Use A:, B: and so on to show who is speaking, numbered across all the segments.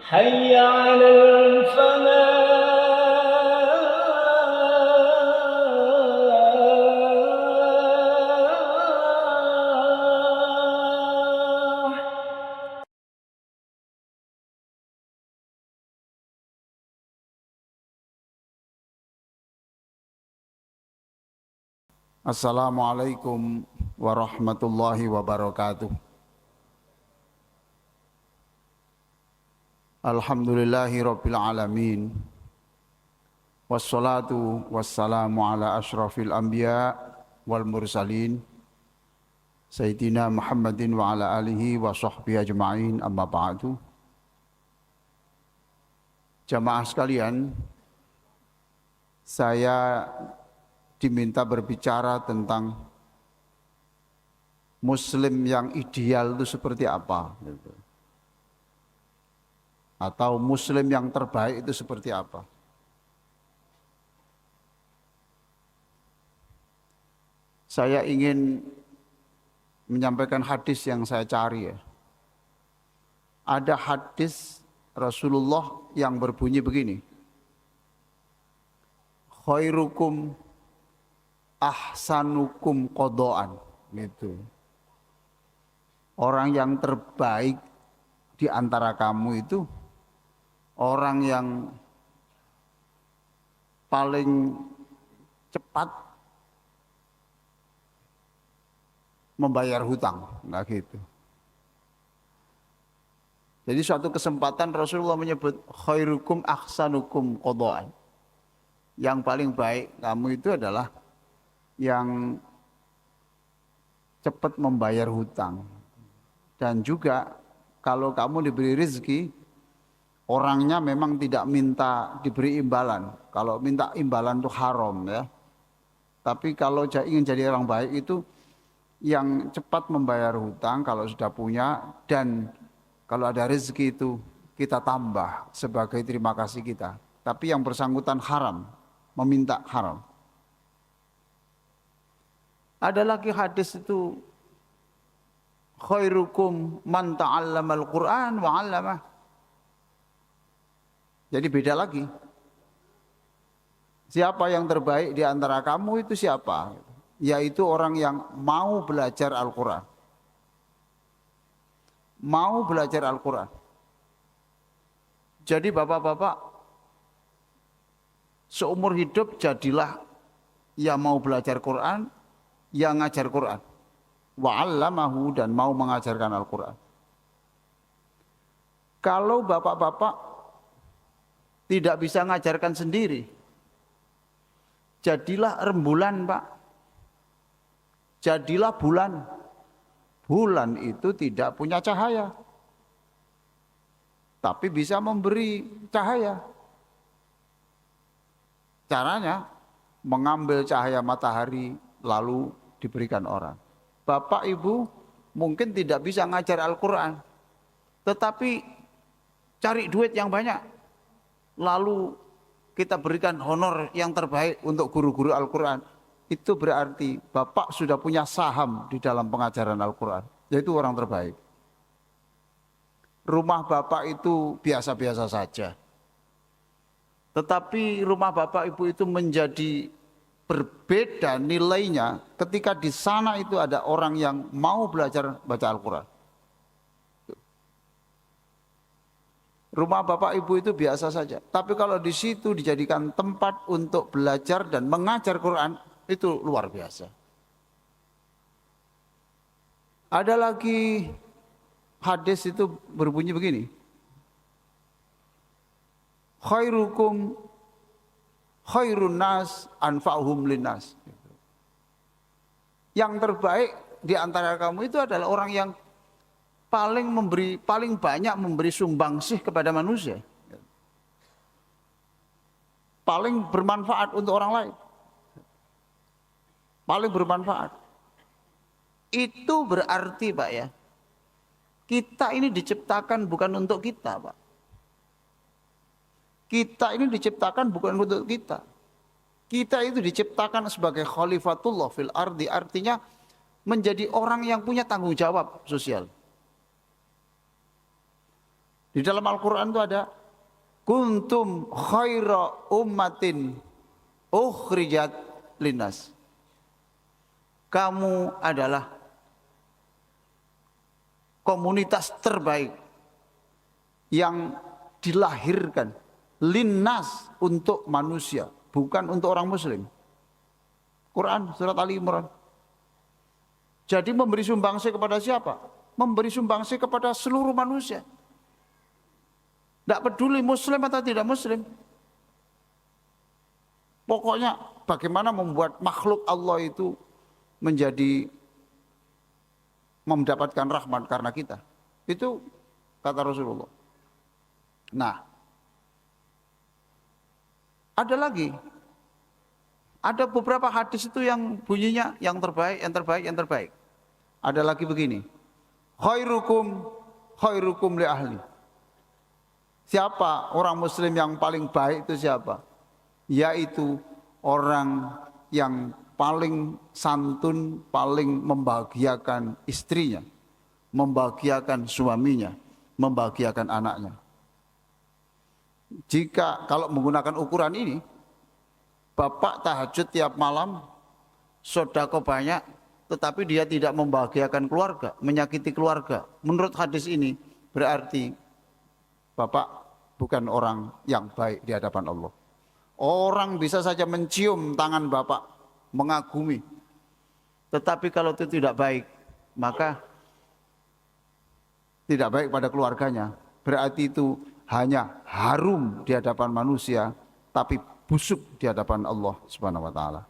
A: حي على الفلاح.
B: Assalamualaikum warahmatullahi wabarakatuh. Alhamdulillahi rabbil alamin. Wassalatu wassalamu ala ashrafil anbiya wal mursalin Sayyidina Muhammadin wa ala alihi wa sahbihi ajma'in, amma ba'du. Jamaah sekalian, saya diminta berbicara tentang Muslim yang ideal itu seperti apa, atau Muslim yang terbaik itu seperti apa. Saya ingin menyampaikan hadis yang saya cari ya. Ada hadis Rasulullah yang berbunyi begini, khairukum ahsanukum qadaan, gitu. Orang yang terbaik di antara kamu itu orang yang paling cepat membayar hutang, enggak gitu. Jadi suatu kesempatan Rasulullah menyebut khairukum ahsanukum qadaan. Yang paling baik kamu itu adalah yang cepat membayar hutang. Dan juga kalau kamu diberi rezeki, orangnya memang tidak minta diberi imbalan. Kalau minta imbalan itu haram ya. Tapi kalau ingin jadi orang baik itu yang cepat membayar hutang kalau sudah punya, dan kalau ada rezeki itu kita tambah sebagai terima kasih kita. Tapi yang bersangkutan haram, meminta haram. Ada lagi hadis itu, khairukum man ta'allamal Qur'an wa 'allamah. Jadi beda lagi. Siapa yang terbaik di antara kamu itu siapa? Yaitu orang yang mau belajar Al-Qur'an. Mau belajar Al-Qur'an. Jadi bapak-bapak, seumur hidup jadilah yang mau belajar Quran, yang ngajar Quran. Wa 'allamahu, dan mau mengajarkan Al-Qur'an. Kalau bapak-bapak tidak bisa mengajarkan sendiri, jadilah rembulan, Pak. Jadilah bulan. Bulan itu tidak punya cahaya, tapi bisa memberi cahaya. Caranya mengambil cahaya matahari lalu diberikan orang. Bapak Ibu mungkin tidak bisa ngajar Al-Quran, tetapi cari duit yang banyak, lalu kita berikan honor yang terbaik untuk guru-guru Al-Quran. Itu berarti Bapak sudah punya saham di dalam pengajaran Al-Quran, yaitu orang terbaik. Rumah Bapak itu biasa-biasa saja, tetapi rumah Bapak Ibu itu menjadi berbeda nilainya ketika di sana itu ada orang yang mau belajar baca Al-Quran. Rumah Bapak Ibu itu biasa saja, tapi kalau di situ dijadikan tempat untuk belajar dan mengajar Quran, itu luar biasa. Ada lagi hadis itu berbunyi begini, khairukum khairun nas anfa'uhum linnas. Yang terbaik di antara kamu itu adalah orang yang paling banyak memberi sumbangsih kepada manusia, paling bermanfaat untuk orang lain, paling bermanfaat. Itu berarti, Pak ya, kita ini diciptakan bukan untuk kita, Pak. Kita ini diciptakan bukan untuk kita. Kita itu diciptakan sebagai khalifatullah fil ardi, artinya menjadi orang yang punya tanggung jawab sosial. Di dalam Al-Quran itu ada kuntum khaira ummatin ukhrijat linnas. Kamu adalah komunitas terbaik yang dilahirkan linnas untuk manusia, bukan untuk orang muslim. Quran surat Ali Imran. Jadi memberi sumbangsi kepada siapa? Memberi sumbangsi kepada seluruh manusia. Tidak peduli muslim atau tidak muslim. Pokoknya bagaimana membuat makhluk Allah itu menjadi mendapatkan rahmat karena kita. Itu kata Rasulullah. Nah, ada lagi. Ada beberapa hadis itu yang bunyinya yang terbaik, yang terbaik, yang terbaik. Ada lagi begini. Khairukum li ahli. Siapa orang muslim yang paling baik itu siapa? Yaitu orang yang paling santun, paling membahagiakan istrinya, membahagiakan suaminya, membahagiakan anaknya. Jika kalau menggunakan ukuran ini, bapak tahajud tiap malam, sedekah banyak, tetapi dia tidak membahagiakan keluarga, menyakiti keluarga. Menurut hadis ini berarti bapak bukan orang yang baik di hadapan Allah. Orang bisa saja mencium tangan bapak, mengagumi. Tetapi kalau itu tidak baik, maka tidak baik pada keluarganya. Berarti itu hanya harum di hadapan manusia, tapi busuk di hadapan Allah Subhanahu wa taala.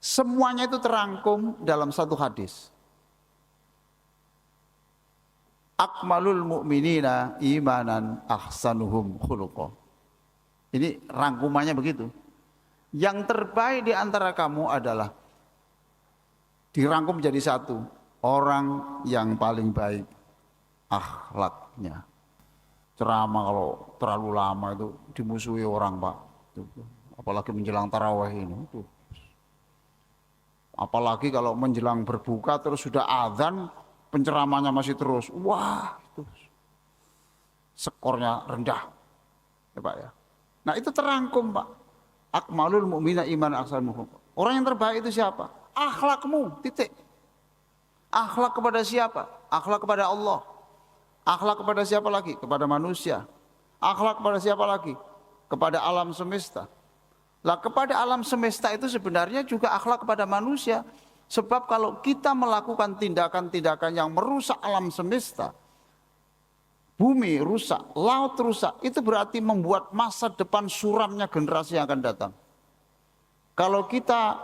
B: Semuanya itu terangkum dalam satu hadis. Akmalul mu'minina imanan ahsanuhum khuluqa. Ini rangkumannya begitu. Yang terbaik di antara kamu adalah dirangkum jadi satu, orang yang paling baik akhlaknya. Ceramah kalau terlalu lama itu dimusuhi orang, Pak. Apalagi menjelang tarawih ini. Apalagi kalau menjelang berbuka terus sudah azan, penceramahnya masih terus. Wah, itu skornya rendah. Ya, Pak ya. Nah, itu terangkum, Pak. Akmalul mu'mina iman ahsanuhum. Orang yang terbaik itu siapa? Akhlakmu, titik. Akhlak kepada siapa? Akhlak kepada Allah. Akhlak kepada siapa lagi? Kepada manusia. Akhlak kepada siapa lagi? Kepada alam semesta. Lah, kepada alam semesta itu sebenarnya juga akhlak kepada manusia. Sebab kalau kita melakukan tindakan-tindakan yang merusak alam semesta, bumi rusak, laut rusak, itu berarti membuat masa depan suramnya generasi yang akan datang. Kalau kita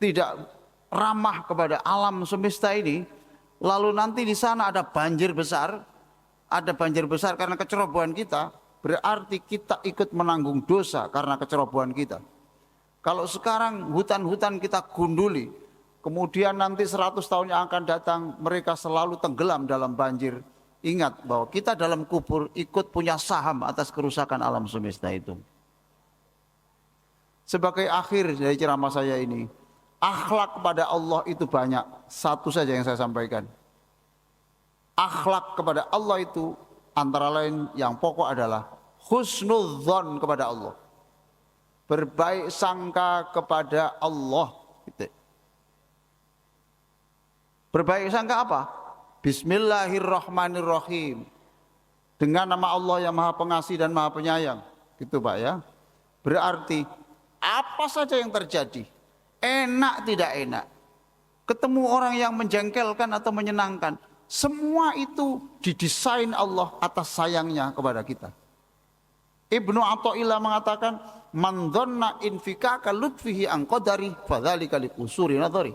B: tidak ramah kepada alam semesta ini, lalu nanti di sana ada banjir besar karena kecerobohan kita, berarti kita ikut menanggung dosa karena kecerobohan kita. Kalau sekarang hutan-hutan kita gunduli, kemudian nanti 100 tahun yang akan datang mereka selalu tenggelam dalam banjir. Ingat bahwa kita dalam kubur ikut punya saham atas kerusakan alam semesta itu. Sebagai akhir dari ceramah saya ini, akhlak kepada Allah itu banyak. Satu saja yang saya sampaikan. Akhlak kepada Allah itu antara lain yang pokok adalah husnudzon kepada Allah. Berbaik sangka kepada Allah. Berbaik sangka apa? Bismillahirrahmanirrahim. Dengan nama Allah yang Maha Pengasih dan Maha Penyayang. Gitu Pak ya. Berarti apa saja yang terjadi, enak tidak enak, ketemu orang yang menjengkelkan atau menyenangkan, semua itu didesain Allah atas sayangnya kepada kita. Ibnu Athaillah mengatakan, man dhanna infikaka lutfihi an qadari fadzalika liqusuri nadhari.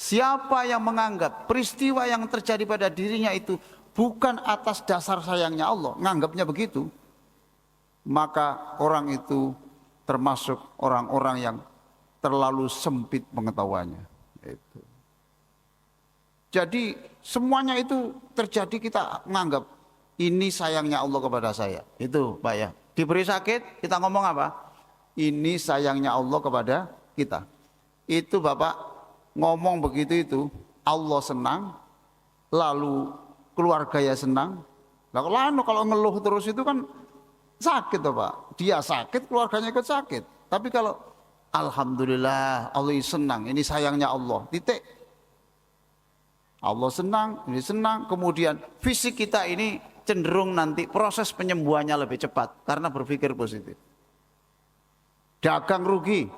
B: Siapa yang menganggap peristiwa yang terjadi pada dirinya itu bukan atas dasar sayangnya Allah, nganggapnya begitu, maka orang itu termasuk orang-orang yang terlalu sempit pengetahuannya. Jadi semuanya itu terjadi kita menganggap ini sayangnya Allah kepada saya. Itu Pak ya. Diberi sakit kita ngomong apa? Ini sayangnya Allah kepada kita. Itu Bapak ngomong begitu itu Allah senang, lalu keluarga ya senang. Lah kalau ngeluh terus itu kan sakit toh Pak. Dia sakit, keluarganya ikut sakit. Tapi kalau alhamdulillah Allah senang, ini sayangnya Allah. Titik. Allah senang, ini senang. Kemudian fisik kita ini cenderung nanti proses penyembuhannya lebih cepat karena berpikir positif. Dagang rugi,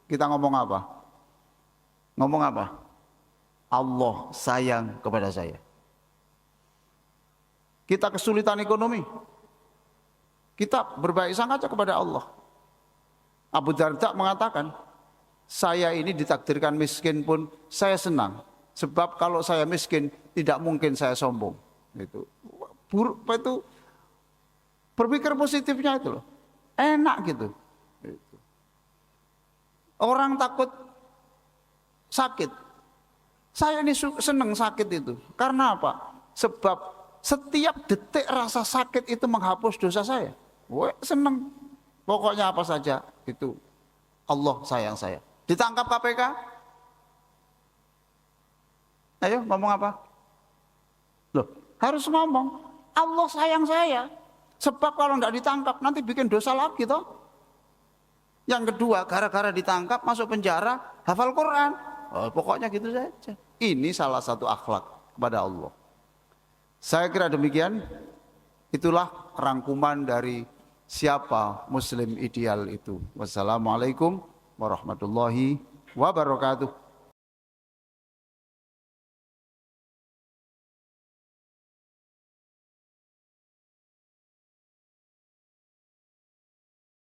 B: kita ngomong apa? Ngomong apa? Allah sayang kepada saya. Kita kesulitan ekonomi, kita berbaik sangka kepada Allah. Abu Darda mengatakan, saya ini ditakdirkan miskin pun saya senang. Sebab kalau saya miskin tidak mungkin saya sombong. Itu buruk itu berpikir positifnya itu loh. Enak gitu. Orang takut sakit. Saya ini senang sakit itu. Karena apa? Sebab setiap detik rasa sakit itu menghapus dosa saya. Wah, senang. Pokoknya apa saja itu Allah sayang saya. Ditangkap KPK. Ayo ngomong apa? Loh, harus ngomong Allah sayang saya. Sebab kalau nggak ditangkap nanti bikin dosa lagi toh. Yang kedua, gara-gara ditangkap masuk penjara, hafal Quran. Oh, pokoknya gitu saja. Ini salah satu akhlak kepada Allah. Saya kira demikian. Itulah rangkuman dari siapa muslim ideal itu. Wassalamualaikum warahmatullahi wabarakatuh.